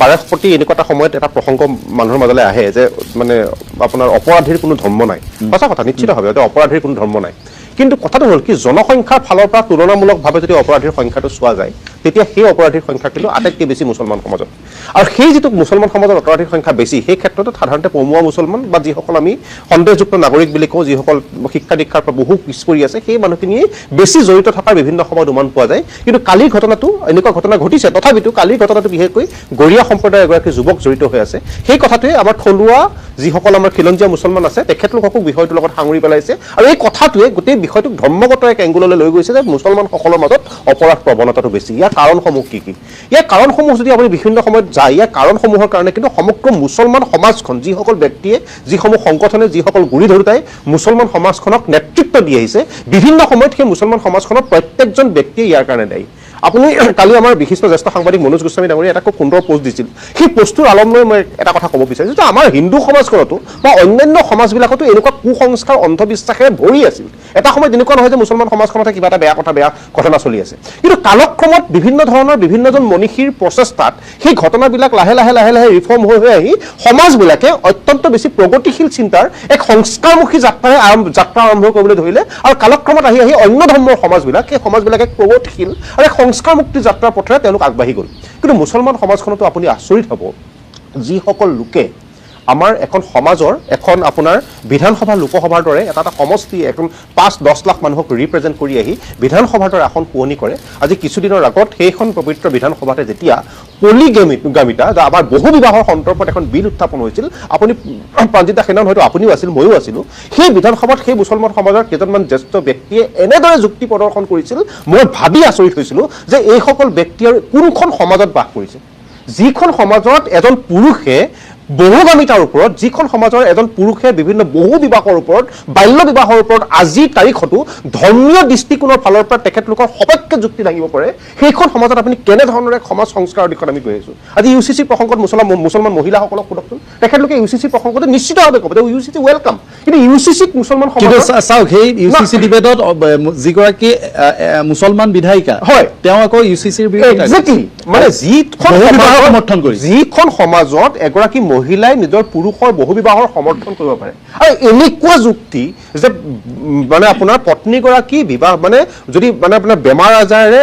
বাৰেপতি এনেকুৱা এটা সময়ত এটা প্ৰসংগ মানুহৰ মাজলৈ আহে যে মানে আপোনাৰ অপৰাধীৰ কোনো ধৰ্ম নাই সঁচা কথা নিশ্চিতভাৱে যে অপৰাধীৰ কোনো ধৰ্ম নাই কিন্তু কথাটো হ'ল কি জনসংখ্যাৰ ফালৰ পৰা তুলনামূলকভাৱে যদি অপৰাধীৰ সংখ্যাটো চোৱা যায় তেতিয়া সেই অপৰাধীৰ সংখ্যা কিন্তু আটাইতকৈ বেছি মুছলমান সমাজত আৰু সেই যিটো মুছলমান সমাজৰ অপৰাধীৰ সংখ্যা বেছি সেই ক্ষেত্ৰত সাধাৰণতে পমুৱা মুছলমান বা যিসকল আমি সন্দেহযুক্ত নাগৰিক বুলি কওঁ যিসকল শিক্ষা দীক্ষাৰ পৰা বহু পিছ পৰি আছে সেই মানুহখিনিয়ে বেছি জড়িত থকাৰ বিভিন্ন সময়ত উমান পোৱা যায় কিন্তু কালিৰ ঘটনাটো এনেকুৱা ঘটনা ঘটিছে তথাপিতো কালিৰ ঘটনাটো বিশেষকৈ গৰিয়া সম্প্ৰদায়ৰ এগৰাকী যুৱক জড়িত হৈ আছে সেই কথাটোৱে আমাৰ থলুৱা যিসকল আমাৰ খিলঞ্জীয়া মুছলমান আছে তেখেতলোককো বিষয়টোৰ লগত সাঙুৰি পেলাইছে আৰু এই কথাটোৱে গোটেই বিষয়টোক ধৰ্মগত এক এংগুললৈ লৈ গৈছে যে মুছলমানসকলৰ মাজত অপৰাধ প্ৰৱণতাটো বেছি ইয়াৰ কাৰণসমূহ কি কি ইয়াৰ কাৰণসমূহ যদি আপুনি বিভিন্ন সময়ত যায় ইয়াৰ কাৰণসমূহৰ কাৰণে কিন্তু সমগ্ৰ মুছলমান সমাজখন যিসকল ব্যক্তিয়ে যিসমূহ সংগঠনে যিসকল গুৰি ধৰোতাই মুছলমান সমাজখনক নেতৃত্ব দি আহিছে বিভিন্ন সময়ত সেই মুছলমান সমাজখনৰ প্ৰত্যেকজন ব্যক্তিয়ে ইয়াৰ কাৰণে দায়ী আপুনি কালি আমাৰ বিশিষ্ট জ্যেষ্ঠ সাংবাদিক মনোজ গোস্বামী ডাঙৰীয়া এটা খুব সুন্দৰ পোষ্ট দিছিল সেই পোষ্টটোৰ আলম লৈ মই এটা কথা ক'ব বিচাৰিছোঁ যে আমাৰ হিন্দু সমাজখনতো বা অন্যান্য সমাজবিলাকতো এনেকুৱা কুসংস্কাৰ অন্ধবিশ্বাসেৰে ভৰি আছিল এটা সময়ত এনেকুৱা নহয় যে মুছলমান সমাজখনতে কিবা এটা বেয়া ঘটনা চলি আছে কিন্তু কালক্ৰমত বিভিন্ন ধৰণৰ বিভিন্নজন মনীষীৰ প্ৰচেষ্টাত সেই ঘটনাবিলাক লাহে লাহে লাহে লাহে ৰিফৰ্ম হৈ আহি সমাজবিলাকে অত্যন্ত বেছি প্ৰগতিশীল চিন্তাৰ এক সংস্কাৰমুখী যাত্ৰা আৰম্ভ কৰিবলৈ ধৰিলে আৰু কালক্ৰমত আহি আহি অন্য ধৰ্মৰ সমাজবিলাক সেই সমাজবিলাক এক প্ৰগতিশীল আৰু এক সংস্কাৰ মুক্তি যাত্ৰাৰ পথেৰে তেওঁলোক আগবাঢ়ি গ'ল কিন্তু মুছলমান সমাজখনতো আপুনি আচৰিত হ'ব যিসকল লোকে আমাৰ এখন সমাজৰ এখন আপোনাৰ বিধানসভা লোকসভাৰ দৰে এটা সমষ্টি এখন 5-10 লাখ মানুহক ৰিপ্ৰেজেণ্ট কৰি আহি বিধানসভাৰ দৰে আসন পুৰণি কৰে আজি কিছুদিনৰ আগত সেইখন পবিত্ৰ বিধানসভাতে যেতিয়া পলিগামিতা আমাৰ বহু বিবাহৰ সন্দৰ্ভত এখন বিল উত্থাপন হৈছিল আপুনি প্ৰাঞ্জিতা সেনান হয়তো আপুনিও আছিল ময়ো আছিলোঁ সেই বিধানসভাত সেই মুছলমান সমাজৰ কেইজনমান জ্যেষ্ঠ ব্যক্তিয়ে এনেদৰে যুক্তি প্ৰদৰ্শন কৰিছিল মই ভাবি আচৰিত হৈছিলোঁ যে এইসকল ব্যক্তিয়ে কোনখন সমাজত বাস কৰিছে যিখন সমাজত এজন পুৰুষে বহুগামিতাৰ ওপৰত যিখন সমাজৰ এজন পুৰুষে বিভিন্ন বহু বিবাহৰ ওপৰত বাল্য বিবাহৰ ওপৰত আজিৰ তাৰিখতো ধৰ্মীয় দৃষ্টিকোণৰ ফালৰ পৰা তেখেতলোকৰ সপক্ষে যুক্তি দাঙিব পাৰে সেইখন সমাজত আপুনি কেনেধৰণৰ এক সমাজ সংস্কাৰৰ দিশত আমি গৈ আছোঁ আজি UCC প্ৰসংগত মুছলমান মহিলাসকলক সোধকচোন তেখেতলোকে UCC প্ৰসংগতে নিশ্চিতভাৱে ক'ব যে UCC ৱেলকাম কিন্তু UCCক মুছলমান সমাজ চাওক সেই UCC ডিবেটত যিগৰাকী মুছলমান বিধায়িকা হয় তেওঁ আকৌ UCCৰ বিৰুদ্ধে এক্সেক্টলি মানে সমৰ্থন কৰিছে যিখন সমাজত এগৰাকী মহিলাই নিজৰ পুৰুষৰ বহু বিবাহৰ সমৰ্থন কৰিব পাৰে আৰু এনেকুৱা যুক্তি যে মানে আপোনাৰ পত্নীগৰাকী বিবাহ মানে যদি মানে আপোনাৰ বেমাৰ আজাৰেৰে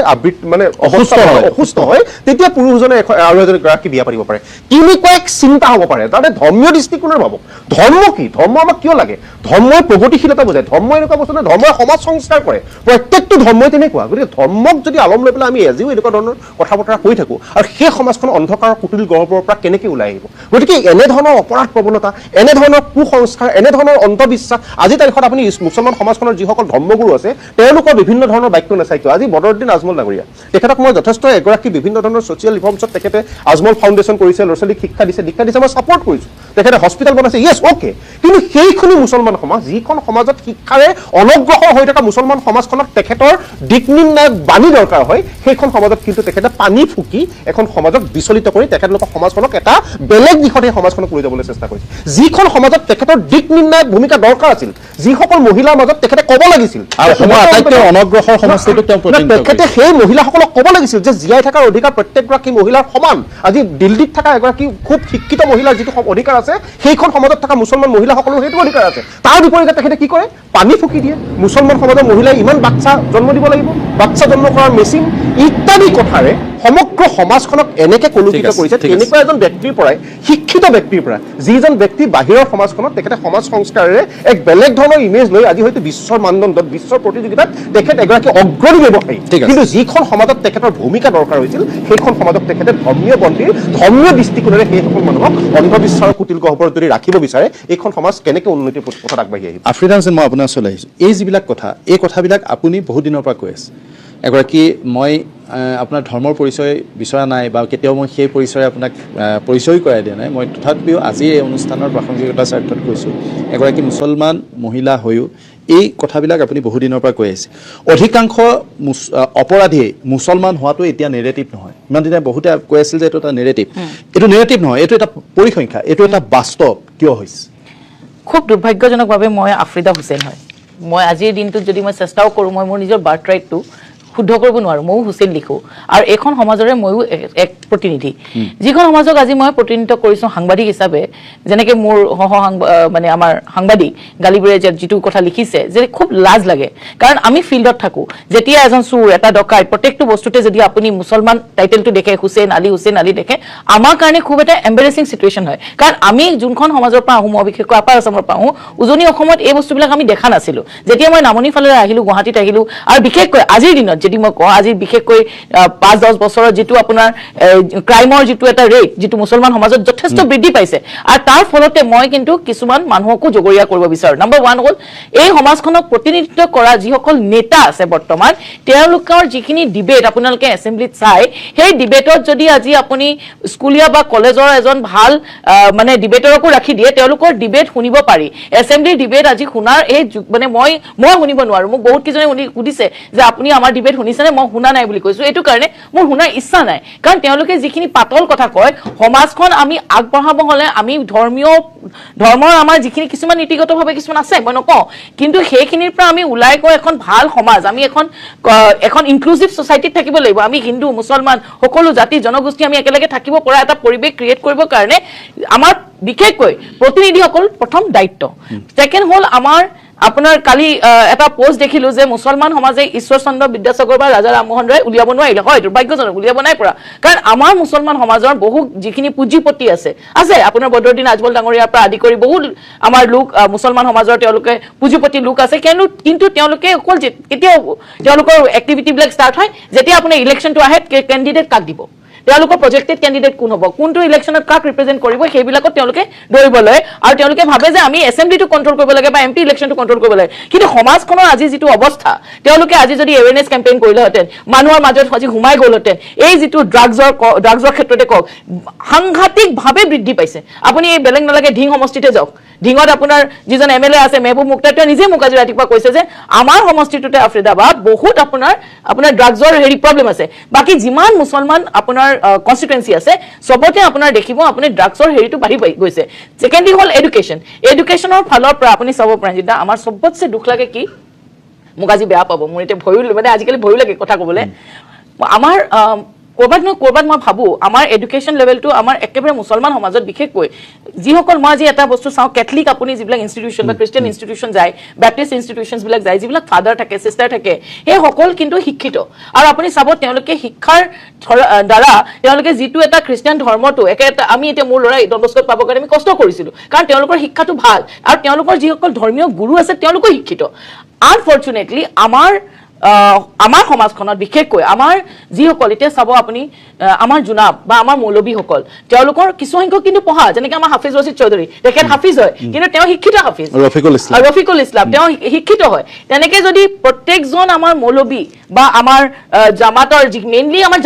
মানে অসুস্থ হয় তেতিয়া পুৰুষজনে আৰু এজনগৰাকী বিয়া পাতিব পাৰে কেনেকুৱা এক চিন্তা হ'ব পাৰে তাতে ধৰ্মীয় দৃষ্টিকোণৰ ভাবক ধৰ্ম কি ধৰ্ম আমাক কিয় লাগে ধৰ্মই প্ৰগতিশীলতা বুজায় ধৰ্ম এনেকুৱা বস্তু নহয় ধৰ্মই সমাজ সংস্কাৰ কৰে প্ৰত্যেকটো ধৰ্মই তেনেকুৱা গতিকে ধৰ্মক যদি আলম লৈ পেলাই আমি আজিও এনেকুৱা ধৰণৰ কথা বতৰা কৈ থাকোঁ আৰু সেই সমাজখন অন্ধকাৰৰ কুটিল গৰ্ভৰ পৰা কেনেকৈ ওলাই আহিব গতিকে এনেধৰণৰ অপৰাধ প্ৰৱণতা এনেধৰণৰ কুসংস্কাৰ এনেধৰণৰ অন্ধবিশ্বাস আজি তাৰিখত আপুনি মুছলমান সমাজখনৰ যিসকল ধৰ্মগুৰু আছে তেওঁলোকৰ বিভিন্ন ধৰণৰ বাক্য নাচাইতো আজি বদৰুদ্দিন আজমল ডাঙৰীয়া তেখেতক মই যথেষ্ট এগৰাকী বিভিন্ন ধৰণৰ ছ'চিয়েল ৰিফৰ্মছত তেখেতে আজমল ফাউণ্ডেশ্যন কৰিছে ল'ৰা ছোৱালীক শিক্ষা দিছে মই ছাপোৰ্ট কৰিছোঁ তেখেতে হস্পিটেল বনাইছে য়েছ অ'কে কিন্তু সেইখনি মুছলমান সমাজ যিখন সমাজত শিক্ষাৰে অনগ্ৰসৰ হৈ থকা মুছলমান সমাজখনক তেখেতৰ দিক নিৰ্ণায়ক বাণী দৰকাৰ হয় সেইখন সমাজত কিন্তু তেখেতে পানী ফুকি এখন সমাজক বিচলিত কৰি তেখেতলোকৰ সমাজখনক এটা বেলেগ দিশত সেই সমাজখনক লৈ যাবলৈ চেষ্টা কৰিছে যিখন সমাজত তেখেতৰ দিক নিৰ্ণায়ক ভূমিকা দৰকাৰ আছিল যিসকল মহিলাৰ মাজত তেখেতে ক'ব লাগিছিল অনগ্ৰসৰ সমষ্টিটোক তেখেতে সেই মহিলাসকলক ক'ব লাগিছিল যে জীয়াই থকাৰ অধিকাৰ প্ৰত্যেকগৰাকী মহিলাৰ সমান আজি দিল্লীত থকা এগৰাকী খুব শিক্ষিত মহিলাৰ যিটো অধিকাৰ আছে সেইখন সমাজত থকা মুছলমান মহিলাসকলৰ সেইটো অধিকাৰ আছে তাৰ বিপৰীতে তেখেতে কি কৰে পানী ফুকি দিয়ে মুছলমান সমাজৰ মহিলাই ইমান বাচ্চা জন্ম দিব লাগিব বাচ্চা জন্ম কৰাৰ মেচিন ইত্যাদি কথাৰে সমগ্ৰ সমাজখনক এনেকে কলুষিত কৰিছে তেনেকুৱা এজন ব্যক্তিৰ পৰাই শিক্ষিত ব্যক্তিৰ পৰা যিজন ব্যক্তি বাহিৰৰ সমাজখনত তেখেতে সমাজ সংস্কাৰেৰে এক বেলেগ ধৰণৰ ইমেজ লৈ আজি হয়তো বিশ্বৰ মানদণ্ডত বিশ্বৰ প্ৰতিযোগিতাত তেখেত এগৰাকী অগ্ৰণী ব্যৱসায়ী কিন্তু যিখন সমাজত তেখেতৰ ভূমিকা দৰকাৰ হৈছিল সেইখন সমাজত তেখেতে ধৰ্মীয় বন্তিৰ ধৰ্মীয় দৃষ্টিকোণেৰে সেইসকল মানুহক অন্ধবিশ্বাসৰ কুটিল গহ্বৰত যদি ৰাখিব বিচাৰে এইখন সমাজ কেনেকৈ উন্নতিৰ পথত আগবাঢ়ি আহিব আফ্ৰিদা হোসেন মই আপোনাৰ ওচৰলৈ আহিছোঁ এই যিবিলাক কথা এই কথাবিলাক আপুনি বহুত দিনৰ পৰা কৈ আছে এগৰাকী মই আপোনাৰ ধৰ্মৰ পৰিচয় বিচৰা নাই বা কেতিয়াও মই সেই পৰিচয় আপোনাক পৰিচয় কৰাই দিয়া নাই মই তথাপিও আজি এই অনুষ্ঠানৰ প্ৰাসংগিকতাৰ স্বাৰ্থত কৈছোঁ এগৰাকী মুছলমান মহিলা হৈও এই কথাবিলাক আপুনি বহু দিনৰ পৰা কৈ আছে অধিকাংশ অপৰাধীয়ে মুছলমান হোৱাটো এতিয়া নেৰেটিভ নহয় ইমান দিনে বহুতে কৈ আছিল যে এইটো এটা নেৰেটিভ এইটো নেৰেটিভ নহয় এইটো এটা পৰিসংখ্যা এইটো এটা বাস্তৱ কিয় হৈছে খুব দুৰ্ভাগ্যজনকভাৱে মই আফ্ৰিদা হুছেইন হয় মই আজিৰ দিনটোত যদি মই চেষ্টাও কৰোঁ মই মোৰ নিজৰ বাৰ্থ ৰাইটটো শুদ্ধ কৰিব নোৱাৰো ময়ো হুছেইন লিখো আৰু এখন সমাজৰে ময়ো এক প্ৰতিনিধি যিখন সমাজক আজি মই প্ৰতিনিধিত্ব কৰিছো সাংবাদিক হিচাপে যেনেকে মোৰ মানে আমাৰ সাংবাদিক গালিবুৰে যিটো কথা লিখিছে যে খুব লাজ লাগে কাৰণ আমি ফিল্ডত থাকো যেতিয়া এজন চুৰ এটা ডকাইত প্ৰত্যেকটো বস্তুতে যদি আপুনি মুছলমান টাইটেলটো দেখে হুছেইন আলী দেখে আমাৰ কাৰণে খুব এটা এম্বাৰেছিং সিচুৱেশ্যন হয় কাৰণ আমি যোনখন সমাজৰ পৰা আহোঁ বিশেষকৈ আপাৰ আসামৰ পৰা আহোঁ উজনি অসমত এই বস্তুবিলাক আমি দেখা নাছিলো যেতিয়া মই নামনি ফালে আহিলো গুৱাহাটীত আহিলো আৰু বিশেষকৈ আজিৰ দিনত যদি মই কওঁ আজি বিশেষকৈ 5-10 বছৰত যেটো আপোনাৰ ক্ৰাইমৰ যেটো এটা ৰেট যেটো মুছলমান সমাজত যথেষ্ট বৃদ্ধি পাইছে আৰু তাৰ ফলতে মই কিন্তু কিছুমান মানুহকো জগৰীয়া কৰিব বিচাৰো নম্বৰ 1 হ'ল এই সমাজখনক প্ৰতিনিধিত্ব কৰা যিসকল নেতা আছে বৰ্তমান তেওঁলোকৰ যিখিনি ডিবেট আপোনালোকে এছেম্বলিত চাই সেই ডিবেটত যদি আজি আপুনি স্কুলীয়া বা কলেজৰ এজন ভাল মানে ডিবেটৰকো ৰাখি দিয়ে তেওঁলোকৰ ডিবেট শুনিব পাৰি এছেম্বলিৰ ডিবেট আজি শুনাৰ এই মানে মই শুনিব নোৱাৰো মোক বহুত কিজনে সুধিছে যে আপুনি আমাৰ ডিবেট শুনিছেনে মই শুনা নাই বুলি কৈছো এটো কাৰণে মোৰ শুনাৰ ইচ্ছা নাই কাৰণ তেওঁলোকে যিখিনি পাতল কথা কয় সমাজখন আমি আগবঢ়াব হলে আমি ধৰ্মৰ আমাৰ যিখিনি কিছুমান নীতিগতভাৱে কিছুমান আছে মই নকওঁ কিন্তু সেইখিনিৰ পৰা আমি ওলাই গৈ এখন ভাল সমাজ আমি এখন ইনক্লুসিভ সোসাইটিত থাকিব লাগিব আমি হিন্দু মুছলমান সকলো জাতি জনগোষ্ঠী আমি একেলগে থাকিব পৰা এটা পৰিৱেশ ক্ৰিয়েট কৰিব কাৰণে আমাৰ বিশেষকৈ প্ৰতিনিধিসকল প্ৰথম দায়িত্ব সেকেন্ড হল আমাৰ আপোনাৰ কালি এটা পোষ্ট দেখিলো যে মুছলমান সমাজে ঈশ্বৰ চন্দ্ৰ বিদ্যাসাগৰ বা ৰাজা ৰামমোহন ৰায় উলিয়াব নোৱাৰিলে হয় দুৰ্ভাগ্যজনক উলিয়াব নাই পৰা কাৰণ আমাৰ মুছলমান সমাজৰ বহু যিখিনি পুঁজিপতি আছে আপোনাৰ বদৰুদ্দিন আজমল ডাঙৰীয়াৰ পৰা আদি কৰি বহু আমাৰ লোক মুছলমান সমাজৰ তেওঁলোকে পুঁজিপতি লোক আছে কিন্তু তেওঁলোকে অকল কেতিয়া তেওঁলোকৰ এক্টিভিটি বিলাক ষ্টাৰ্ট হয় যেতিয়া আপোনাৰ ইলেকশ্যনটো আহে কেণ্ডিডেট কাক দিব তেওঁলোকৰ প্ৰজেক্টেড ক্যান্ডিডেট কোন হ'ব কোনটো ইলেকশ্যনত কাক ৰিপ্ৰেজেন্ট কৰিব সেইবিলাকত তেওঁলোকে দৌৰিবলৈ আৰু তেওঁলোকে ভাবে যে আমি এছেম্বলিটো কন্ট্ৰোল কৰিব লাগে বা এমপি ইলেকশ্যনটো কন্ট্ৰোল কৰিব লাগে কিন্তু সমাজখনৰ আজি যিটো অৱস্থা তেওঁলোকে আজি যদি এৱেৰনেছ কেম্পেইন কৰিলেহেঁতেন মানুহৰ মাজত আজি ঘুমাই গ'লহেঁতেন এই যিটো ড্ৰাগছৰ ক্ষেত্ৰতে কওক সাংঘাতিকভাৱে বৃদ্ধি পাইছে আপুনি এই বেলেগ নালাগে ঢিং সমষ্টিতে যাওক ঢিঙত আপোনাৰ যিজন এমএলএ আছে মেহবুব মুক্তাৰ তেওঁ নিজে মোক আজি ৰাতিপুৱা কৈছে যে আমাৰ সমষ্টিটোতে আফ্ৰিদাবাদ বহুত আপোনাৰ ড্ৰাগছৰ হেৰি প্ৰব্লেম আছে বাকি যিমান মুছলমান আপোনাৰ কনস্টিটুৱেন্সি আছে সবতে আপোনাৰ দেখিব আপুনি ড্ৰাগছৰ হেৰিটো বাঢ়ি গৈছে সেকেন্ডলি হল এডুকেশ্যনৰ ফালৰ পৰা আপুনি চাব পাৰে যেটা আমাৰ সবতছে দুখ লাগে কি মোক আজি বেয়া পাব মোৰ এটা ভয় মানে আজিকালি ভয় লাগে কথা ক'বলৈ আমাৰ কৰবাত মই ভাবো আমাৰ এডুকেশ্যন লেভেলটো আমাৰ একেবাৰে মুছলমান সমাজত বিশেষকৈ যিসকল মই আজি এটা বস্তু চাওঁ কেথলিক আপুনি যিবিলাক ইনষ্টিটিউশ্যন বা খ্ৰীষ্টিয়ান ইনষ্টিটিউশ্যন যায় বেপ্টিষ্ট ইনষ্টিটিউশ্যনছ বিলাক যায় যিবিলাক ফাদাৰ থাকে চিষ্টাৰ থাকে সেই সকল কিন্তু শিক্ষিত আৰু আপুনি চাব তেওঁলোকে শিক্ষাৰ দ্বাৰা তেওঁলোকে যিটো এটা খ্ৰীষ্টিয়ান ধৰ্মটো আমি এতিয়া মোৰ ল'ৰা ডন বস্কোত পাবৰ কাৰণে আমি কষ্ট কৰিছিলো কাৰণ তেওঁলোকৰ শিক্ষাটো ভাল আৰু তেওঁলোকৰ যিসকল ধৰ্মীয় গুৰু আছে তেওঁলোকো শিক্ষিত আনফৰ্চুনেটলি আমাৰ সমাজখনত বিশেষকৈ আমাৰ যিসকল এতিয়া চাব আপুনি আমাৰ জুনাব বা আমাৰ মৌলবীসকল তেওঁলোকৰ কিছু সংখ্যক কিন্তু পঢ়া যেনেকৈ আমাৰ হাফিজ ৰছিদ চৌধুৰী তেখেত হাফিজ হয় কিন্তু তেওঁ শিক্ষিত হাফিজ ৰফিকুল ইছলাম তেওঁ শিক্ষিত হয় তেনেকৈ যদি প্ৰত্যেকজন আমাৰ মৌলবী বা আমাৰ জামাতৰ মেইনলি আমাৰ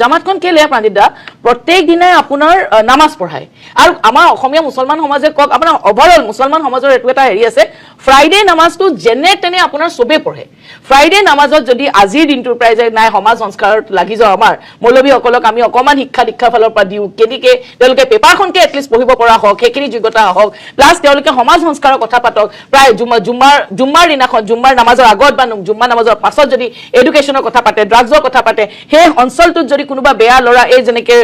জামাতখন কেলে প্ৰাণজিত দা প্ৰত্যেক দিনাই আপোনাৰ নামাজ পঢ়ায় আৰু আমাৰ অসমীয়া মুছলমান সমাজে কওক আপোনাৰ অভাৰঅল মুছলমান সমাজৰ এইটো এটা হেৰি আছে ফ্ৰাইডে নামাজটো যেনে তেনে আপোনাৰ চবে পঢ়ে ফ্ৰাইডে নামাজত যদি আজিৰ দিনটোৰ প্ৰায় যে নাই সমাজ সংস্কাৰত লাগি যাওঁ আমাৰ মৌলবীসকলক আমি অকণমান শিক্ষাৰ ফালৰ পৰা দিওঁ কেনেকৈ তেওঁলোকে পেপাৰখনকে এটলিষ্ট পঢ়িব পৰা হওক সেইখিনি যোগ্যতা হওক প্লাছ তেওঁলোকে সমাজ সংস্কাৰৰ কথা পাতক প্ৰায় জুম্মাৰ দিনাখন জুম্মাৰ নামাজৰ আগত বা জুম্মাৰ নামাজৰ পাছত যদি এডুকেশ্যনৰ কথা পাতে ড্ৰাগছৰ কথা পাতে সেই অঞ্চলটোত যদি কোনোবা বেয়া ল'ৰা এই যেনেকৈ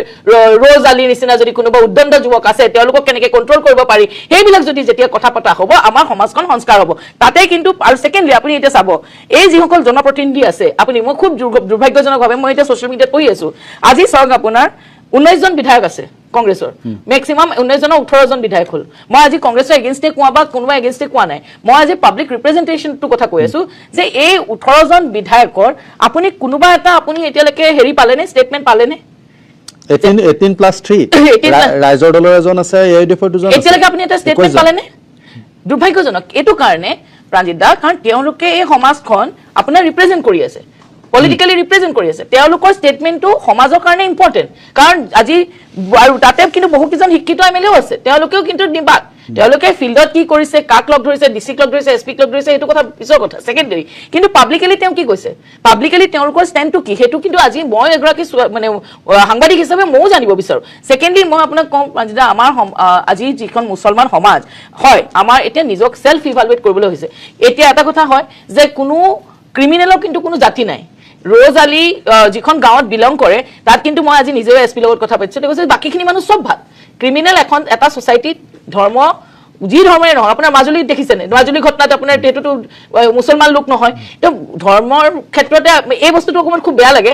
ৰ'জ আলীৰ নিচিনা যদি কোনোবা উদ্দণ্ড যুৱক আছে তেওঁলোকক কেনেকৈ কণ্ট্ৰল কৰিব পাৰি সেইবিলাক যদি যেতিয়া কথা পতা হ'ব আমাৰ সমাজখন সংস্কাৰ হ'ব তাতে কিন্তু আৰু ছেকেণ্ডলি আপুনি এতিয়া চাব এই যিসকল জনপ্ৰতিনিধি আছে আপুনি মই খুব দুৰ্ভাগ্যজনকভাৱে মই এতিয়া ছ'চিয়েল মিডিয়াত পঢ়ি আছো আজি চাওক আপোনাৰ 19 জন বিধায়ক আছে কংগ্ৰেছৰ মেক্সিমাম 19 জনৰ 18 জন বিধায়ক হ'ল মই আজি কংগ্ৰেছৰ এগেইনষ্টে কোৱা বা কোনোবা এগেইনষ্টে কোৱা নাই মই আজি পাব্লিক ৰিপ্ৰেজেণ্টেশ্যনটোৰ কথা কৈ আছো যে এই 18 জন বিধায়কৰ আপুনি কোনোবা এটা আপুনি এতিয়ালৈকে হেৰি পালেনে ষ্টেটমেণ্ট পালেনে 18+3 ৰাইজৰ দলৰ এজন আছে এআইডিএফৰ দুজন আছে এতিয়ালৈকে আপুনি এটা ষ্টেটমেণ্ট পালেনে দুৰ্ভাগ্যজনক এইটো কাৰণে প্ৰাণজিত দা কাৰণ তেওঁলোকে এই সমাজখন আপোনাৰ ৰিপ্ৰেজেণ্ট কৰি আছে পলিটিক্যালি ৰিপ্ৰেজেণ্ট কৰি আছে তেওঁলোকৰ ষ্টেটমেণ্টটো সমাজৰ কাৰণে ইম্পৰ্টেণ্ট কাৰণ আজি আৰু তাতে কিন্তু বহু কেইজন শিক্ষিত এমএলএও আছে তেওঁলোকেও কিন্তু নিবাদ তেওঁলোকে ফিল্ডত কি কৰিছে কাক লগ ধৰিছে ডিচিক লগ ধৰিছে এছপিক লগ ধৰিছে সেইটো কথা পিছৰ কথা ছেকেণ্ডেৰী কিন্তু পাব্লিকেলি তেওঁ কি কৈছে পাব্লিকেলি তেওঁলোকৰ ষ্টেণ্ডটো কি সেইটো কিন্তু আজি মই এগৰাকী মানে সাংবাদিক হিচাপে ময়ো জানিব বিচাৰোঁ ছেকেণ্ডলি মই আপোনাক কওঁ যে আমাৰ আজি যিখন মুছলমান সমাজ হয় আমাৰ এতিয়া নিজক চেল্ফ ইভালুৱেট কৰিবলৈ হৈছে এতিয়া এটা কথা হয় যে কোনো ক্ৰিমিনেলৰ কিন্তু কোনো জাতি নাই ৰ'জ আলী যিখন গাঁৱত বিলং কৰে তাত কিন্তু মই আজি নিজেও এছ পিৰ লগত কথা পাতিছোঁ তেওঁ কৈছে বাকীখিনি মানুহ চব ভাল ক্ৰিমিনেল এটা ছ'চাইটিত ধৰ্ম যি ধৰ্মৰে নহয় আপোনাৰ মাজুলীত দেখিছেনে মাজুলী ঘটনাত আপোনাৰ সেইটোতো মুছলমান লোক নহয় তো ধৰ্মৰ ক্ষেত্ৰতে এই বস্তুটো অকণমান খুব বেয়া লাগে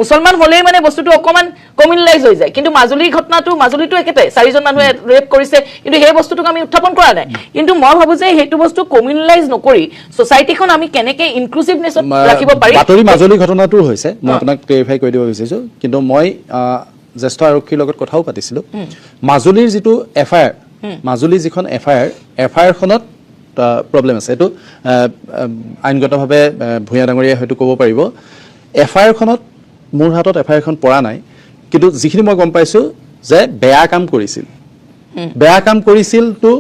মুছলমান হ'লেই মানে বস্তুটো অকণমান কমিউনেলাইজ হৈ যায় কিন্তু মাজুলীৰ ঘটনাটো মাজুলীতো একেটাই 4জন মানুহে ৰেপ কৰিছে কিন্তু সেই বস্তুটোক আমি উত্থাপন কৰা নাই কিন্তু মই ভাবোঁ যে সেইটো বস্তু কমিউনেলাইজ নকৰি ছ'চাইটিখন আমি কেনেকৈ ইনক্লুচিভনেছত ৰাখিব পাৰি বাতৰি মাজুলী ঘটনাটো হৈছে মই আপোনাক ক্লেৰিফাই কৰি দিব বিচাৰিছোঁ কিন্তু মই জ্যেষ্ঠ আৰক্ষীৰ লগত কথাও পাতিছিলোঁ মাজুলীৰ যিটো FIR মাজুলী যিখন FIR-খনত প্ৰব্লেম আছে এইটো আইনগতভাৱে ভূঞা ডাঙৰীয়াই হয়তো ক'ব পাৰিব FIR-খনত মোৰ হাতত FIR-খন পৰা নাই কিন্তু যিখিনি মই গম পাইছোঁ যে বেয়া কাম কৰিছিলতো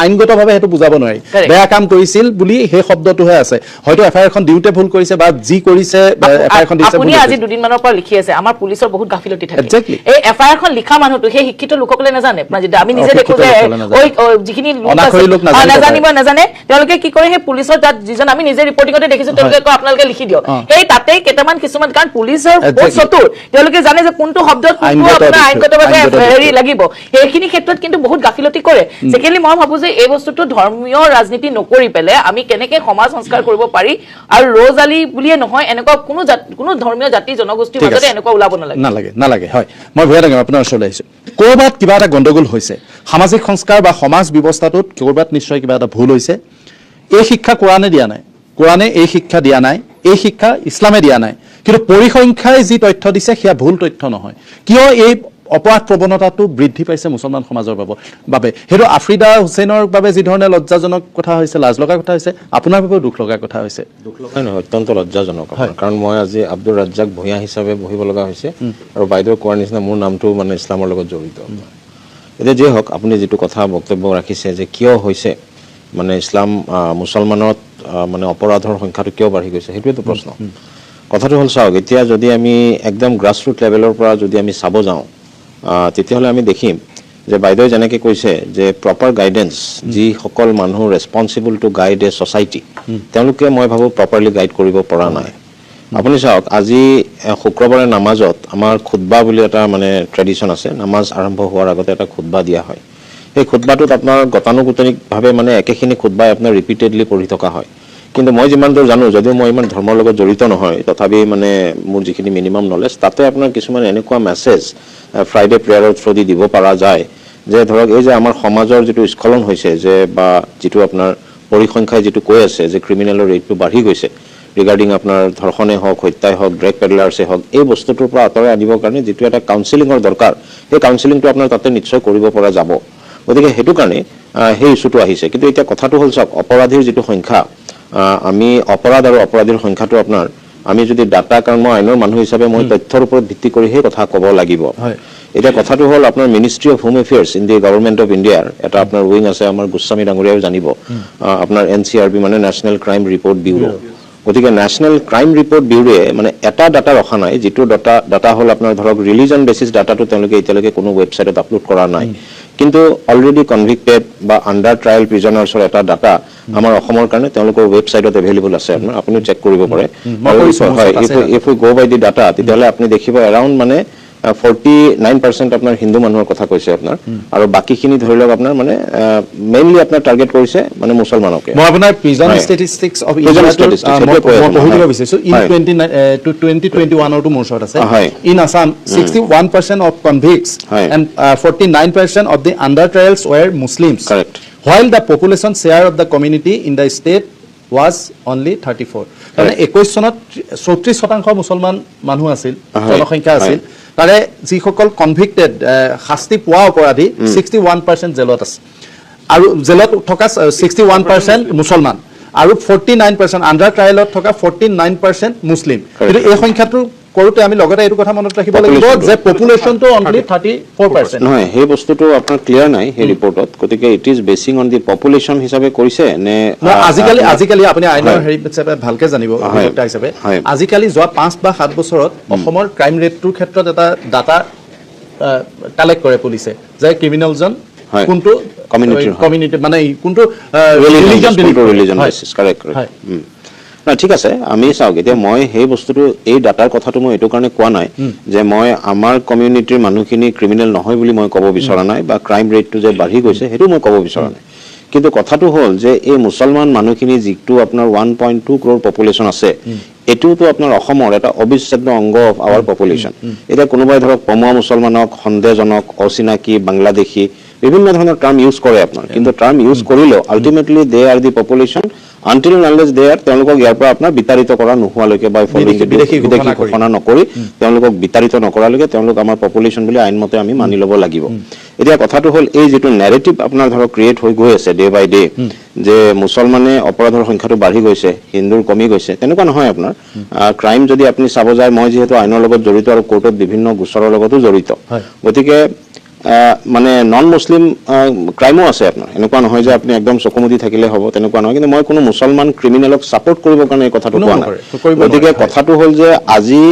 আইনগতভাৱে সেইটো বুজাব নোৱাৰি বেয়া কাম কৰিছিল বুলি সেই শব্দটোহে আছে হয়তো FIR-খন দিওঁতে ভুল কৰিছে বা যি কৰিছে FIR-খন দিছে আপুনি আজি দুদিনমানৰ পৰা লিখি আছে আমাৰ পুলিচৰ বহুত গাফিলতি থাকে এই FIR-খন লিখা মানুহটো সেই শিক্ষিত লোকসকলে নাজানে আমি নিজে দেখো যে যিখিনি নাজানে তেওঁলোকে কি কৰে সেই পুলিচৰ তাত যিজন আমি নিজে ৰিপৰ্টিঙতে দেখিছো তেওঁলোকে কয় আপোনালোকে লিখি দিয়ক সেই তাতেই কেইটামান কিছুমান কাৰণ পুলিচৰ বহুত চতুৰ তেওঁলোকে জানে যে কোনটো শব্দত আপোনাৰ আইনগতভাৱে হেৰি লাগিব সেইখিনি কিন্তু বহুত গাফিলতি কৰে সেকেণ্ডলি মই ভাবো যে এই বস্তুটো ধৰ্মীয় ৰাজনীতি নকৰি পেলাই আমি কেনেকৈ সমাজ সংস্কাৰ কৰিব পাৰি আৰু ৰ'জ আলী বুলিয়ে নহয় এনেকুৱা কোনো ধৰ্মীয় জাতি জনগোষ্ঠীৰ মাজতে এনেকুৱা ওলাব নালাগে হয় মই ভূঞা ডাঙৰীয়া আপোনাৰ ওচৰলৈ আহিছোঁ ক'ৰবাত কিবা এটা গণ্ডগোল হৈছে সামাজিক সংস্কাৰ বা সমাজ ব্যৱস্থাটোত ক'ৰবাত নিশ্চয় কিবা এটা ভুল হৈছে এই শিক্ষা কোৰাণে দিয়া নাই কোৰাণে এই শিক্ষা দিয়া নাই এই শিক্ষা ইছলামে দিয়া নাই কিন্তু পৰিসংখ্যাই যি তথ্য দিছে সেয়া ভুল তথ্য নহয় কিয় এই অপৰাধ প্ৰৱণতাটো বৃদ্ধি পাইছে মুছলমান সমাজৰ বাবে সেইটো আফ্ৰিদা হুছেইনৰ বাবে যি ধৰণে লজ্জাজনক কথা হৈছে লাজ লগা কথা হৈছে আপোনাৰ বাবেও দুখ লগা কথা হৈছে দুখ লগা নহয় অত্যন্ত লজ্জাজনক কাৰণ মই আজি আব্দুৰ ৰাজ্জাক ভূঞা হিচাপে বহিব লগা হৈছে আৰু বাইদেউ কোৱাৰ নিচিনা মোৰ নামটো মানে ইছলামৰ লগত জড়িত এতিয়া যি হওক আপুনি যিটো কথা বক্তব্য ৰাখিছে যে কিয় হৈছে মানে ইছলাম মুছলমানত মানে অপৰাধৰ সংখ্যাটো কিয় বাঢ়ি গৈছে সেইটোৱেতো প্ৰশ্ন কথাটো হ'ল চাওক এতিয়া যদি আমি একদম গ্ৰাছৰুট লেভেলৰ পৰা যদি আমি চাব যাওঁ তেতিয়াহ'লে আমি দেখিম যে বাইদেৱে যেনেকৈ কৈছে যে প্ৰপাৰ গাইডেন্স যিসকল মানুহ responsible to guide A society তেওঁলোকে মই ভাবোঁ প্ৰপাৰলি গাইড কৰিব পৰা নাই আপুনি চাওক আজি শুক্ৰবাৰে নামাজত আমাৰ খুতবা বুলি এটা মানে ট্ৰেডিশ্যন আছে নামাজ আৰম্ভ হোৱাৰ আগতে এটা খুতবা দিয়া হয় সেই খুতবাটোত আপোনাৰ গতানুগতিকভাৱে মানে একেখিনি খুতবাই আপোনাৰ ৰিপিটেডলি পঢ়ি থকা হয় কিন্তু মই যিমান দূৰ জানো যদিও মই ইমান ধৰ্মৰ লগত জড়িত নহয় তথাপি মানে মোৰ যিখিনি মিনিমাম নলেজ তাতে আপোনাৰ কিছুমান এনেকুৱা মেছেজ ফ্ৰাইডে প্ৰেয়াৰৰ থ্ৰু দি দিব পৰা যায় যে ধৰক এই যে আমাৰ সমাজৰ যিটো স্খলন হৈছে যে বা যিটো আপোনাৰ পৰিসংখ্যাই যিটো কৈ আছে যে ক্ৰিমিনেলৰ ৰেটটো বাঢ়ি গৈছে ৰিগাৰ্ডিং আপোনাৰ ধৰ্ষণে হওক হত্যাই হওক ড্ৰেগ পেডলাৰ্ছে হওক এই বস্তুটোৰ পৰা আঁতৰাই আনিবৰ কাৰণে যিটো এটা কাউন্সিলিঙৰ দৰকাৰ সেই কাউন্সিলিংটো আপোনাৰ তাতে নিশ্চয় কৰিব পৰা যাব গতিকে সেইটো কাৰণে সেই ইছ্যুটো আহিছে কিন্তু এতিয়া কথাটো হ'ল চাওক অপৰাধীৰ যিটো সংখ্যা আমি অপৰাধ আৰু অপৰাধীৰ সংখ্যাটো আপোনাৰ আমি যদি ডাটা কাৰণ মই আইনৰ মানুহ হিচাপে মই তথ্যৰ ওপৰত ভিত্তি কৰি সেই কথা ক'ব লাগিব এতিয়া কথাটো হ'ল আপোনাৰ ministry of home affairs in the government of ইণ্ডিয়াৰ এটা আপোনাৰ উইং আছে আমাৰ গোস্বামী ডাঙৰীয়াও জানিব আপোনাৰ NCRB মানে নেশ্যনেল ক্ৰাইম ৰিপৰ্ট ব্যুৰো গতিকে নেশ্যনেল ক্ৰাইম ৰিপৰ্ট ব্যুৰোৱে মানে এটা ডাটা ৰখা নাই যিটো ডাটা হ'ল আপোনাৰ ধৰক ৰিলিজন বেচিছ ডাটাটো তেওঁলোকে এতিয়ালৈকে কোনো ৱেবছাইটত আপলোড কৰা নাই কিন্তু অলৰেডি কনভিক্টেড বা আণ্ডাৰ ট্ৰায়েল প্ৰিজনাৰ্ছৰ এটা ডাটা আমাৰ অসমৰ কাৰণে তেওঁলোকৰ ৱেবছাইটত এভেইলেবল আছে আপোনাৰ আপুনি চেক কৰিব পাৰে হয় if we go by the data তেতিয়াহ'লে আপুনি দেখিব এৰাউণ্ড মানে 49% আপোনাৰ হিন্দু মানুহৰ কথা কৈছে আপোনাৰ আৰু বাকীখিনি ধৰি লওক আপোনাৰ মানে মেইনলি আপোনাৰ টাৰ্গেট কৰিছে মানে মুছলমানকে মই আপোনাৰ প্ৰিজন ষ্টেটিষ্টিক্স অফ ইণ্ডিয়া বিচাৰিছোঁ ইন 2021 টো মোৰ ওচৰত আছে in Assam 61% of convicts and 49% of the under trials were Muslims while the population share of the community in the state was only 34 মানে 21 চনত 34% মুছলমান মানুহ আছিল জনসংখ্যা আছিল তাৰে যিসকল কনভিক্টেড শাস্তি পোৱা অপৰাধী 61% জেলত আছে আৰু জেলত থকা 61% মুছলমান আৰু 49% আণ্ডাৰ ট্ৰায়েলত থকা 49% মুছলিম কিন্তু এই সংখ্যাটো কৰোতে আমি লগতে এইটো কথা মনত ৰাখিব লাগিব যে পপুলেশ্যনটো অনলি 34% নহয় সেই বস্তুটো আপোনাৰ ক্লিয়াৰ নাই সেই ৰিপৰ্টত গতিকে it is basing on the population হিচাপে কৰিছে নে আজিকালি আপুনি আইনৰ হেৰি হিচাপে ভালকে জানিব হিচাপে আজিকালি যোৱা 5 বা 7 বছৰত অসমৰ ক্ৰাইম ৰেটটোৰ ক্ষেত্ৰত এটা ডাটা কালেক্ট কৰে পুলিচে যে ক্ৰিমিনেলজন কোনটো কমিউনিটি মানে কোনটো ৰিলিজন বেচিছ কাৰেক্ট না ঠিক আছে আমি চাওক এতিয়া মই সেই বস্তুটো এই ডাটাৰ কথাটো মই এইটো কাৰণে কোৱা নাই যে মই আমাৰ কমিউনিটিৰ মানুহখিনি ক্ৰিমিনেল নহয় বুলি মই ক'ব বিচৰা নাই বা ক্ৰাইম ৰেটটো যে বাঢ়ি গৈছে সেইটো মই ক'ব বিচৰা নাই কিন্তু কথাটো হ'ল যে এই মুছলমান মানুহখিনি যিটো আপোনাৰ 1.2 crore পপুলেশ্যন আছে এটোতো আপোনাৰ অসমৰ এটা অবিচ্ছেদ্য অংগ অফ আৱাৰ পপুলেশ্যন এতিয়া কোনোবাই ধৰক পমুৱা মুছলমানক সন্দেহজনক অচিনাকি বাংলাদেশী বিভিন্ন ধৰণৰ টাৰ্ম ইউজ কৰে আপোনাৰ কিন্তু টাৰ্ম ইউজ কৰিলেও আল্টিমেটলি দে আৰ দি পপুলেশ্যন আনটিল আনলেছ দে আৰ তেওঁলোকক ইয়াৰ পৰা আপোনাৰ বিতাড়িত কৰা নোহোৱালৈকে বা বিদেশী ঘোষণা নকৰি তেওঁলোকক বিতাড়িত নকৰালৈকে তেওঁলোক আমাৰ পপুলেশ্যন বুলি আইনমতে আমি মানি ল'ব লাগিব এতিয়া কথাটো হ'ল এই যিটো নেৰেটিভ আপোনাৰ ধৰক ক্ৰিয়েট হৈ গৈ আছে ডে বাই ডে যে মুছলমানে অপৰাধৰ সংখ্যাটো বাঢ়ি গৈছে হিন্দুৰ কমি গৈছে তেনেকুৱা নহয় আপোনাৰ ক্ৰাইম যদি আপুনি চাব যায় মই যিহেতু আইনৰ লগত জড়িত আৰু কোৰ্টত বিভিন্ন গোচৰৰ লগতো জড়িত গতিকে মানে নন মুছলিম ক্ৰাইমো আছে আপোনাৰ এনেকুৱা নহয় যে আপুনি একদম চকুমুদি থাকিলে হ'ব তেনেকুৱা নহয় কিন্তু মই কোনো মুছলমান ক্ৰিমিনেলক ছাপোৰ্ট কৰিবৰ কাৰণে এই কথাটো কোৱা নাই গতিকে কথাটো হ'ল যে আজি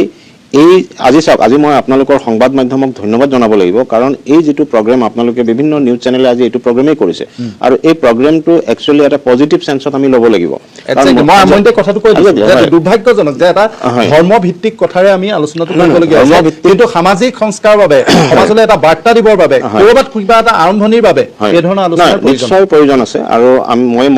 চাওক আজি মই আপোনালোকৰ সংবাদ মাধ্যমক ধন্যবাদ জনাব লাগিব কাৰণ এই যিটো প্ৰগ্ৰেম আপোনালোকে বিভিন্ন নিউজ চেনেলে আজি এইটো প্ৰগ্ৰেমেই কৰিছে আৰু এই প্ৰগ্ৰেমটো একচুৱেলি এটা পজিটিভ চেন্সত আমি ল'ব লাগিব মই কথাটো কৈ দিছোঁ যে দুৰ্ভাগ্যজনক যে এটা ধৰ্মভিত্তিক কথাৰে আমি আলোচনাটো কৰিবলগীয়া হৈছে কিন্তু সামাজিক সংস্কাৰৰ বাবে সমাজলৈ এটা বাৰ্তা দিবৰ বাবে ক'ৰবাত কিবা এটা আৰম্ভণিৰ বাবে এই ধৰণৰ আলোচনাৰ নিশ্চয় প্ৰয়োজন আছে আৰু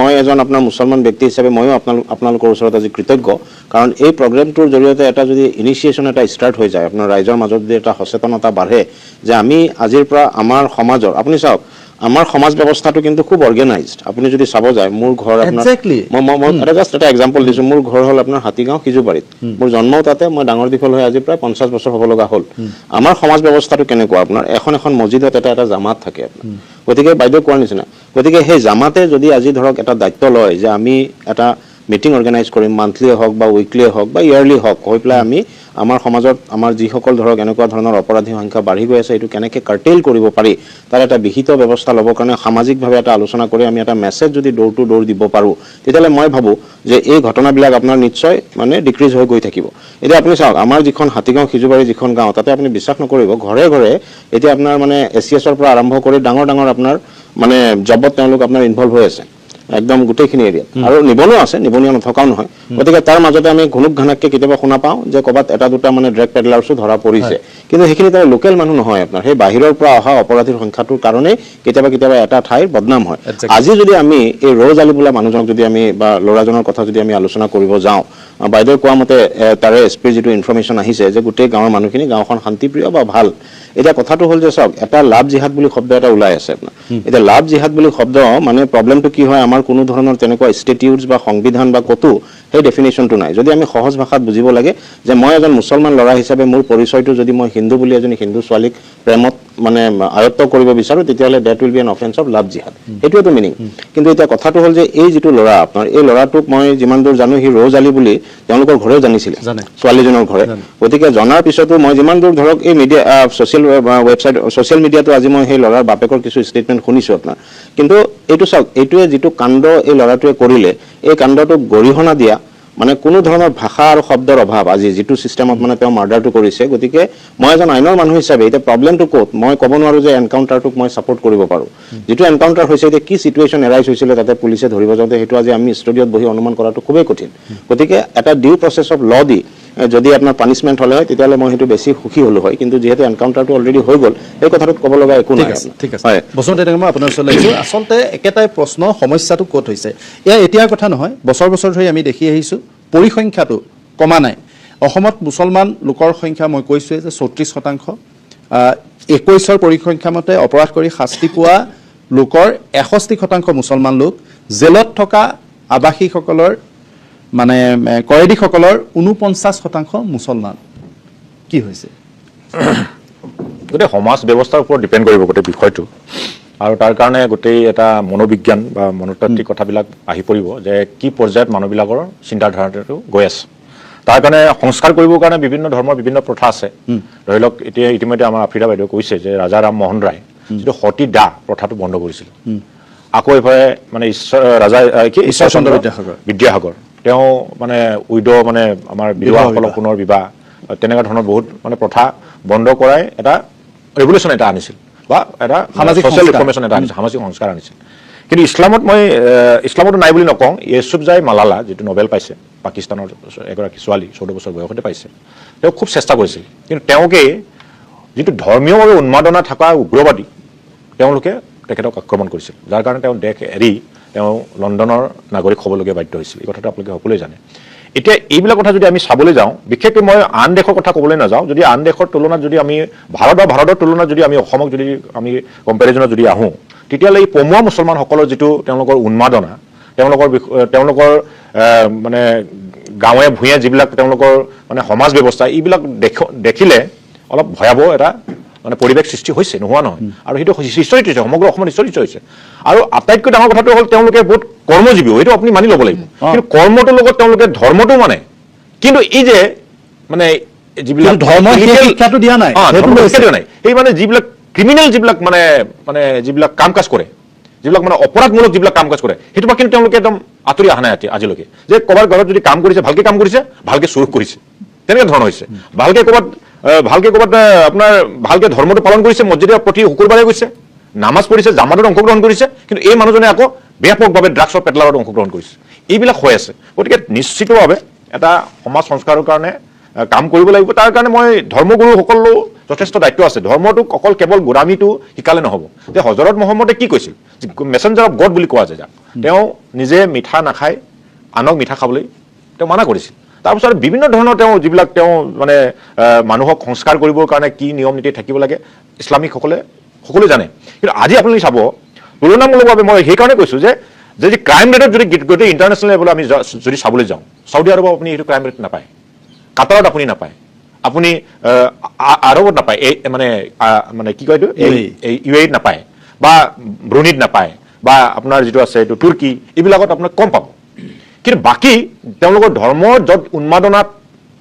মই এজন আপোনাৰ মুছলমান ব্যক্তি হিচাপে ময়ো আপোনালোকৰ ওচৰত আজি কৃতজ্ঞ কাৰণ এই প্ৰগ্ৰেমটোৰ জৰিয়তে এটা যদি ইনিচিয়েশ্যন এটা ষ্টাৰ্ট হৈ যায় আপোনাৰ ৰাইজৰ মাজত যদি এটা সচেতনতা বাঢ়ে যে আমি আজিৰ পৰা আমাৰ সমাজৰ আপুনি চাওক আমাৰ সমাজ ব্যৱস্থাটো কিন্তু খুব অৰ্গেনাইজড আপুনি যদি চাব যায় মোৰ ঘৰ আপোনাৰ মই এটা জাষ্ট এটা এক্সাম্পল দিছোঁ মোৰ ঘৰ হ'ল আপোনাৰ হাতীগাঁও সিজুবাৰীত মোৰ জন্মও তাতে মই ডাঙৰ দীঘল হৈ আজি প্ৰায় 50 বছৰ হ'ব লগা হ'ল আমাৰ সমাজ ব্যৱস্থাটো কেনেকুৱা আপোনাৰ এখন জামাত এটা জামাত থাকে আপোনাৰ গতিকে বাইদেউ কোৱাৰ নিচিনা গতিকে সেই জামাতে যদি আজি ধৰক এটা দায়িত্ব লয় যে আমি এটা মিটিং অৰ্গেনাইজ কৰিম মান্থলিয়ে হওক বা উইকলিয়ে হওক বা ইয়াৰলি হওক হৈ পেলাই আমি আমাৰ সমাজত আমাৰ যিসকল ধৰক এনেকুৱা ধৰণৰ অপৰাধী সংখ্যা বাঢ়ি গৈ আছে এইটো কেনেকৈ কাৰ্টেইল কৰিব পাৰি তাৰ এটা বিহিত ব্যৱস্থা ল'বৰ কাৰণে সামাজিকভাৱে এটা আলোচনা কৰি আমি এটা মেছেজ যদি ডোৰ টু ডোৰ দিব পাৰোঁ তেতিয়াহ'লে মই ভাবোঁ যে এই ঘটনাবিলাক আপোনাৰ নিশ্চয় মানে ডিক্ৰিজ হৈ গৈ থাকিব এতিয়া আপুনি চাওক আমাৰ যিখন হাতীগাঁও সিজুবাৰী যিখন গাঁও তাতে আপুনি বিশ্বাস নকৰিব ঘৰে ঘৰে এতিয়া আপোনাৰ মানে SCSৰ পৰা আৰম্ভ কৰি ডাঙৰ আপোনাৰ মানে জবত তেওঁলোক আপোনাৰ ইনভলভ হৈ আছে একদম গোটেইখিনি এৰিয়াত আৰু নিবনুৱা আছে নিবনুৱা নথকাও নহয় গতিকে তাৰ মাজতে আমি ঘুনুক ঘানাককে কেতিয়াবা শুনা পাওঁ যে ক'ৰবাত এটা দুটা মানে ড্ৰাগ পেডলাৰ্ছো ধৰা পৰিছে কিন্তু সেইখিনি তাৰ লোকেল মানুহ নহয় আপোনাৰ সেই বাহিৰৰ পৰা অহা অপৰাধীৰ সংখ্যাটোৰ কাৰণে কেতিয়াবা এটা ঠাইৰ বদনাম হয় আজি যদি আমি এই ৰ'জ আলী বোলা মানুহজনক যদি আমি বা ল'ৰাজনৰ কথা যদি আমি আলোচনা কৰিব যাওঁ বাইদেউ কোৱা মতে তাৰে এছপিৰ যিটো ইনফৰমেশ্যন আহিছে যে গোটেই গাঁৱৰ মানুহখিনি গাঁওখন শান্তিপ্ৰিয় বা ভাল এতিয়া কথাটো হ'ল যে চাওক এটা লাভ জিহাদ বুলি শব্দ এটা ওলাই আছে আপোনাৰ এতিয়া লাভ জিহাদ বুলি শব্দ মানে প্ৰব্লেমটো কি হয় আমাৰ কোনো ধৰণৰ তেনেকুৱা ষ্টেটিউটছ বা সংবিধান বা ক'তো সেই ডেফিনেশ্যনটো নাই যদি আমি সহজ ভাষাত বুজিব লাগে যে মই এজন মুছলমান ল'ৰা হিচাপে মোৰ পৰিচয়টো যদি মই হিন্দু বুলি এজনী হিন্দু ছোৱালীক প্ৰেমত মানে আয়ত্ত কৰিব বিচাৰোঁ তেতিয়াহ'লে that will be an offence of love jihad সেইটোৱেতো মিনিং কিন্তু এতিয়া কথাটো হ'ল যে এই যিটো ল'ৰা আপোনাৰ এই ল'ৰাটোক মই যিমান দূৰ জানো সি ৰ'জ আলী বুলি তেওঁলোকৰ ঘৰেও জানিছিলে ছোৱালীজনৰ ঘৰে গতিকে জনাৰ পিছতো মই যিমান দূৰ ধৰক এই মিডিয়া ছ'চিয়েল মিডিয়াটো আজি মই সেই ল'ৰাৰ বাপেকৰ কিছু ষ্টেটমেণ্ট শুনিছোঁ আপোনাৰ কিন্তু এইটো চাওক এইটোৱে যিটো কাণ্ড এই ল'ৰাটোৱে কৰিলে এই কাণ্ডটোক গৰিহণা দিয়া মানে কোনো ধৰণৰ ভাষা আৰু শব্দৰ অভাৱ আজি যিটো চিষ্টেমত মানে তেওঁ মাৰ্ডাৰটো কৰিছে গতিকে মই এজন আইনৰ মানুহ হিচাপে এতিয়া প্ৰব্লেমটো ক'ত মই ক'ব নোৱাৰোঁ যে এনকাউণ্টাৰটোক মই ছাপোৰ্ট কৰিব পাৰোঁ যিটো এনকাউণ্টাৰ হৈছে এতিয়া কি চিটুৱেশ্যন এৰাইজ হৈছিলে তাতে পুলিচে ধৰিব যাওঁতে সেইটো আজি আমি ষ্টুডিঅ'ত বহি অনুমান কৰাটো খুবেই কঠিন গতিকে এটা ডিউ প্ৰচেছ অফ ল দি যদি আপোনাৰ পানিছমেণ্ট হ'লে হয় তেতিয়াহ'লে মই সেইটো বেছি সুখী হ'লো হয় কিন্তু যিহেতু এনকাউণ্টাৰটো অলৰেডি হৈ গ'ল এই কথাটোত ক'ব লগা একো নাই ঠিক আছে বসন্ত মই আপোনাৰ ওচৰলৈ আহিছোঁ আচলতে একেটাই প্ৰশ্ন সমস্যাটো ক'ত হৈছে এয়া এতিয়াৰ কথা নহয় বছৰ ধৰি আমি দেখি আহিছোঁ পৰিসংখ্যাটো কমা নাই অসমত মুছলমান লোকৰ সংখ্যা মই কৈছোঁৱে যে 34% 21ৰ পৰিসংখ্যা মতে অপৰাধ কৰি শাস্তি পোৱা লোকৰ 61% মুছলমান লোক জেলত থকা আৱাসীসকলৰ মানে কয়েদীসকলৰ 49% মুছলমান কি হৈছে গোটেই সমাজ ব্যৱস্থাৰ ওপৰত ডিপেণ্ড কৰিব গোটেই বিষয়টো আৰু তাৰ কাৰণে গোটেই এটা মনোবিজ্ঞান বা মনস্তাত্ত্বিক কথাবিলাক আহি পৰিব যে কি পৰ্যায়ত মানুহবিলাকৰ চিন্তাধাৰাটো গৈ আছে তাৰ কাৰণে সংস্কাৰ কৰিবৰ কাৰণে বিভিন্ন ধৰ্মৰ বিভিন্ন প্ৰথা আছে ধৰি লওক এতিয়া ইতিমধ্যে আমাৰ আফ্ৰিদা বাইদেউ কৈছে যে ৰাজা ৰাম মোহন ৰায় যিটো সতী দাহ প্ৰথাটো বন্ধ কৰিছিল আকৌ এইফালে মানে ঈশ্বৰচন্দ্ৰ বিদ্যাসাগৰ তেওঁ মানে মানে আমাৰ বিধৱাসকলক পুনৰ বিবাহ তেনেকুৱা ধৰণৰ বহুত মানে প্ৰথা বন্ধ কৰাই এটা ৰেভলিউশ্যন এটা আনিছিল বা এটা সামাজিক ছ'চিয়েল সংস্কাৰ। ৰিফৰ্মেশ্যন এটা আনিছে, সামাজিক সংস্কাৰ আনিছে। কিন্তু ইছলামত মই ইছলামতো নাই বুলি নকওঁ। ইউছুফজাই মালালা যিটো নবেল পাইছে, পাকিস্তানৰ এগৰাকী ছোৱালী 14 বছৰ বয়সতে পাইছে, তেওঁ খুব চেষ্টা কৰিছিল। কিন্তু তেওঁকে যিটো ধৰ্মীয়ভাৱে উন্মাদনা থকা উগ্ৰবাদী তেওঁলোকে তেখেতক আক্ৰমণ কৰিছিল, যাৰ কাৰণে তেওঁ দেশ এৰি তেওঁ লণ্ডনৰ নাগৰিক হ'বলগীয়া বাধ্য হৈছিল। এই কথাটো আপোনালোকে সকলোৱে জানে। এতিয়া এইবিলাক কথা যদি আমি চাবলৈ যাওঁ, বিশেষকৈ মই আন দেশৰ কথা ক'বলৈ নাযাওঁ, যদি আন দেশৰ তুলনাত যদি আমি ভাৰতৰ তুলনাত যদি আমি অসমক যদি আমি কম্পেৰিজনত যদি আহোঁ, তেতিয়াহ'লে এই পমুৱা মুছলমানসকলৰ যিটো তেওঁলোকৰ উন্মাদনা, তেওঁলোকৰ মানে গাঁৱে ভূঞে যিবিলাক তেওঁলোকৰ মানে সমাজ ব্যৱস্থা, এইবিলাক দেখিলে অলপ ভয়াৱহ এটা মানে পৰিৱেশ সৃষ্টি হৈছে, নোহোৱা নহয়। আৰু সেইটো নিশ্চয় হৈছে, সমগ্ৰ অসমত নিশ্চয় হৈছে। আৰু আটাইতকৈ ডাঙৰ কথাটো হ'ল তেওঁলোকে বহুত কৰ্মজীৱী, সেইটো আপুনি মানি ল'ব লাগিব। কিন্তু কৰ্মটোৰ লগত তেওঁলোকে ধৰ্মটো মানে, কিন্তু এই যে মানে যিবিলাক ধৰ্মৰ সেই শিক্ষাটো দিয়া নাই, সেইটো লৈছে। নাই, সেই মানে যিবিলাক ক্ৰিমিনেল যিবিলাক মানে যিবিলাক কাম কাজ কৰে, যিবিলাক মানে অপৰাধমূলক যিবিলাক কাম কাজ কৰে, সেইটোৰ পৰা কিন্তু তেওঁলোকে একদম আঁতৰি অহা নাই আজিলৈকে। যে ক'ৰবাৰ ঘৰত যদি কাম কৰিছে, ভালকে কাম কৰিছে, ভালকে চুৰ কৰিছে, তেনেকুৱা ধৰণৰ হৈছে। ভালকে ক'ৰবাত আপোনাৰ ভালকে ধৰ্মটো পালন কৰিছে, মছজিদৰ প্ৰতি শুকুৰবাৰে গৈছে, নামাজ পঢ়িছে, জামাতত অংশগ্ৰহণ কৰিছে, কিন্তু এই মানুহজনে আকৌ ব্যাপকভাৱে ড্ৰাগছৰ পেডলাৰত অংশগ্ৰহণ কৰিছে। এইবিলাক হৈ আছে। গতিকে নিশ্চিতভাৱে এটা সমাজ সংস্কাৰৰ কাৰণে কাম কৰিব লাগিব। তাৰ কাৰণে মই ধৰ্মগুৰুসকলো যথেষ্ট দায়িত্ব আছে। ধৰ্মটোক অকল কেৱল গোলামীটো শিকালে নহ'ব। যে হজৰত মহম্মদে কি কৈছিল, মেছেঞ্জাৰ অফ গড বুলি কোৱা যায় যাক, তেওঁ নিজে মিঠা নাখায়, আনক মিঠা খাবলৈ তেওঁ মানা কৰিছিল। তাৰপিছত বিভিন্ন ধৰণৰ তেওঁ যিবিলাক তেওঁ মানে মানুহক সংস্কাৰ কৰিবৰ কাৰণে কি নিয়ম নীতি থাকিব লাগে, ইছলামিকসকলে সকলোৱে জানে। কিন্তু আজি আপুনি চাব, তুলনামূলকভাৱে মই সেইকাৰণে কৈছোঁ যে যদি ক্ৰাইম ৰেটত যদি গোটেই ইণ্টাৰনেশ্যনেল লেভেলত আমি যদি চাবলৈ যাওঁ, চাউদি আৰবত আপুনি এইটো ক্ৰাইম ৰেট নাপায়, কাটাৰত আপুনি নাপায়, আপুনি আৰবত নাপায়, এই মানে কি কয় এইটো UAE নাপায়, বা ব্ৰুনিত নাপায়, বা আপোনাৰ যিটো আছে এইটো তুৰ্কী, এইবিলাকত আপোনাক কম পাব। কিন্তু বাকী তেওঁলোকৰ ধৰ্মৰ য'ত উন্মাদনাত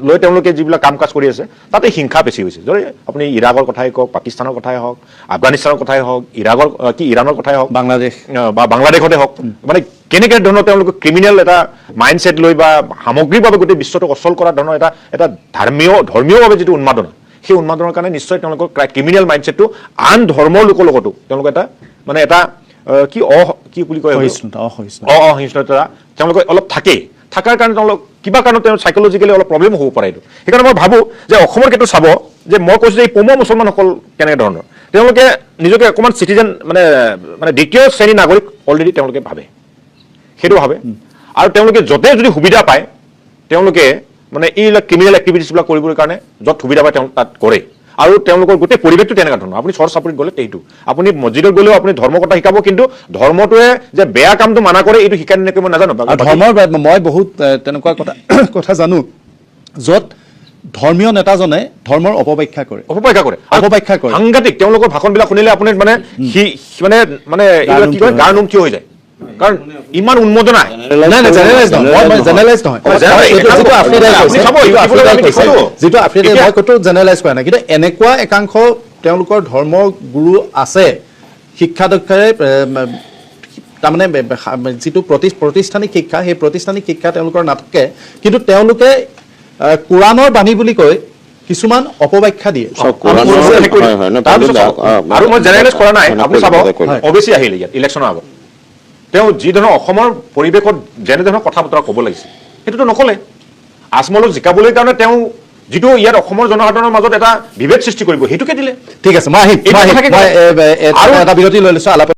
লৈ তেওঁলোকে যিবিলাক কাম কাজ কৰি আছে, তাতে হিংসা বেছি হৈছে। যদি আপুনি ইৰাকৰ কথাই কওক, পাকিস্তানৰ কথাই হওক, আফগানিস্তানৰ কথাই হওক, ইৰানৰ কথাই হওক, বাংলাদেশ বা বাংলাদেশতে হওক, মানে কেনেকে ধৰণৰ তেওঁলোকে ক্ৰিমিনেল এটা মাইণ্ডছেট লৈ বা সামগ্ৰিকভাৱে গোটেই বিশ্বটোক অচল কৰা ধৰণৰ এটা ধৰ্মীয়ভাৱে যিটো উন্মাদনা, সেই উন্মাদনাৰ কাৰণে নিশ্চয় তেওঁলোকৰ ক্ৰিমিনেল মাইণ্ডছেটটো আন ধৰ্মৰ লোকৰ লগতো তেওঁলোকে এটা মানে এটা কি বুলি কয়, অসহিষ্ণুতা তেওঁলোকে অলপ থাকেই। থকাৰ কাৰণে তেওঁলোক কিবা কাৰণত তেওঁ চাইকলজিকেলি অলপ প্ৰব্লেম হ'ব পাৰে। এইটো সেইকাৰণে মই ভাবোঁ যে অসমৰ ক্ষেত্ৰত চাব যে মই কৈছোঁ যে এই পমুৱা মুছলমানসকল কেনেকে ধৰণৰ, তেওঁলোকে নিজকে অকণমান চিটিজেন মানে দ্বিতীয় শ্ৰেণীৰ নাগৰিক অলৰেডি তেওঁলোকে ভাবে, সেইটো ভাবে। আৰু তেওঁলোকে য'তে যদি সুবিধা পায়, তেওঁলোকে মানে এইবিলাক ক্ৰিমিনেল এক্টিভিটিছবিলাক কৰিবৰ কাৰণে য'ত সুবিধা পায় তেওঁ তাত কৰে। আৰু তেওঁলোকৰ গোটেই পৰিৱেশটো তেনেকুৱা ধৰণৰ। আপুনি চৰ চাপৰিত গ'লে সেইটো, আপুনি মছজিদত গ'লেও আপুনি ধৰ্মৰ কথা শিকাব, কিন্তু ধৰ্মটোৱে যে বেয়া কামটো মানা কৰে এইটো শিকাই নেকি মই নাজানো। ধৰ্মৰ মই বহুত তেনেকুৱা কথা জানো য'ত ধৰ্মীয় নেতাজনে ধৰ্মৰ অপব্যাখ্যা কৰে সাংঘাতিক। তেওঁলোকৰ ভাষণবিলাক শুনিলে আপুনি মানে কি কয়, গাৰ নোম থিয় হৈ যায়। কাৰণ ইমান উন্মোদনা জেনেৰেলাইজ কৰা নাই, কিন্তু এনেকুৱা একাংশ তেওঁলোকৰ ধৰ্ম গুৰু আছে শিক্ষা দক্ষাৰে, তাৰমানে যিটো প্ৰতিষ্ঠানিক শিক্ষা, সেই প্ৰতিষ্ঠানিক শিক্ষা তেওঁলোকৰ নাথাকে, কিন্তু তেওঁলোকে কোৰাণৰ বাণী বুলি কৈ কিছুমান অপব্যাখ্যা দিয়ে। আৰু মই জেনেৰেলাইজ কৰা নাই, আপুনি চাব অবেচি আহিলে ইয়াত ইলেকশ্যনৰ আগত তেওঁ যি ধৰণৰ অসমৰ পৰিৱেশত যেনে ধৰণৰ কথা বতৰা ক'ব লাগিছিল সেইটোতো নক'লে। আজমলক জিকাবলৈ কাৰণে তেওঁ যিটো ইয়াত অসমৰ জনসাধাৰণৰ মাজত এটা বিভেদ সৃষ্টি কৰিব সেইটোকে দিলে। ঠিক আছে, মই আহিম, এটা বিৰতি লৈ লৈছোঁ।